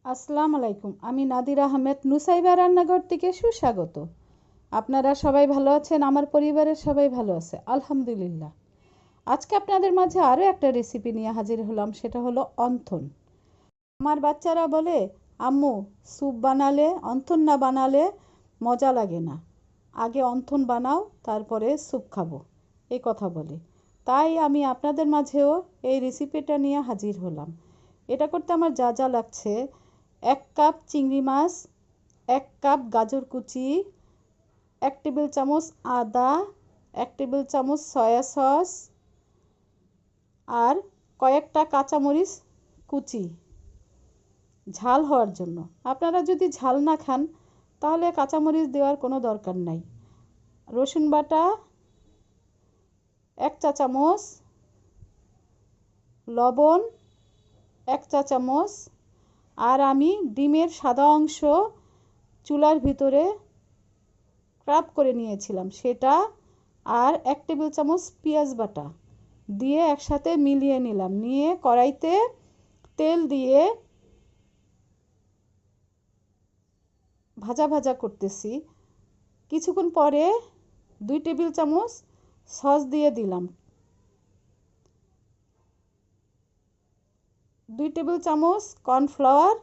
আসসালামু আলাইকুম। আমি নাদির আহমেদ নুসাইবা রান্নাঘর থেকে সুস্বাগত। আপনারা সবাই ভালো আছেন? আমার পরিবারের সবাই ভালো আছে আলহামদুলিল্লাহ। আজকে আপনাদের মাঝে আরও একটা রেসিপি নিয়ে হাজির হলাম, সেটা হলো অন্থন। আমার বাচ্চারা বলে, আম্মু স্যুপ বানালে অন্থন না বানালে মজা লাগে না, আগে অন্থন বানাও তারপরে স্যুপ খাবো, এই কথা বলে। তাই আমি আপনাদের মাঝেও এই রেসিপিটা নিয়ে হাজির হলাম। এটা করতে আমার যা যা লাগছে: 1 কাপ চিংড়ি মাছ, 1 কাপ গাজর কুচি, 1 টেবিল চামচ আদা, 1 টেবিল চামচ সয়া সস, আর কয়েকটা কাঁচামরিচ কুচি ঝাল হওয়ার জন্য। আপনারা যদি ঝাল না খান তাহলে কাঁচামরিচ দেওয়ার কোনো দরকার নাই। রসুন বাটা 1 চা চামচ, লবণ 1 চা চামচ, আর আমি ডিমের সাদা অংশ চুলার ভিতরে ক্রাব করে নিয়েছিলাম সেটা, আর 1 টেবিল চামচ পেঁয়াজ বাটা দিয়ে একসাথে মিলিয়ে নিলাম। নিয়ে কড়াইতে তেল দিয়ে ভাজা ভাজা করতেছি। কিছুক্ষণ পরে 2 টেবিল চামচ সস দিয়ে দিলাম। 2 টেবিল চামচ কর্নফ্লাওয়ার,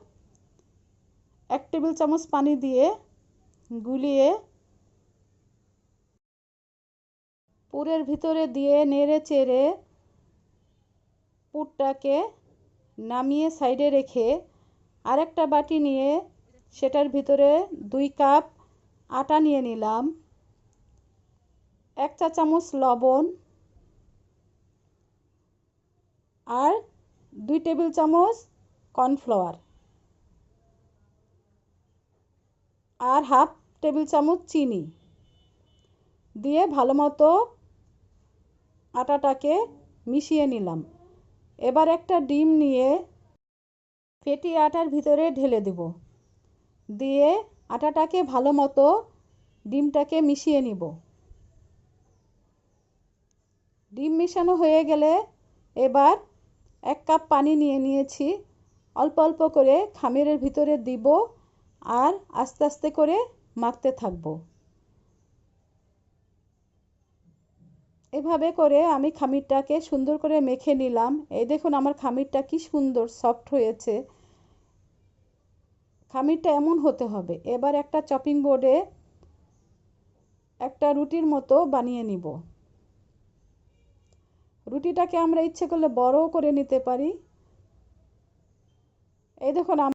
1 টেবিল চামচ পানি দিয়ে গুলিয়ে পুরের ভিতরে দিয়ে নেড়ে চেড়ে পুরটাকে নামিয়ে সাইডে রেখে আরেকটা বাটি নিয়ে সেটার ভিতরে 2 কাপ আটা নিয়ে নিলাম, 1 চা চামচ লবণ, আর 2 টেবিল চামচ কর্নফ্লাওয়ার, আর হাফ টেবিল চামচ চিনি দিয়ে ভালো মতো আটাটাকে মিশিয়ে নিলাম। এবার একটা ডিম নিয়ে ফেটিয়ে আটার ভিতরে ঢেলে দেব, দিয়ে আটাটাকে ভালো মতো ডিমটাকে মিশিয়ে নিব। ডিম মেশানো হয়ে গেলে এবার 1 কাপ পানি নিয়ে নিয়েছি, অল্প অল্প করে খামিরের ভিতরে দিব আর আস্তে আস্তে করে মাখতে থাকব। এভাবে করে আমি খামিরটাকে সুন্দর করে মেখে নিলাম। এই দেখুন আমার খামিরটা কি সুন্দর সফট হয়েছে। খামিরটা এমন হতে হবে। এবার একটা চপিং বোর্ডে একটা রুটির মতো বানিয়ে নিব। রুটিটাকে আমরা ইচ্ছে করলে বড়ও করে নিতে পারি। এই দেখুন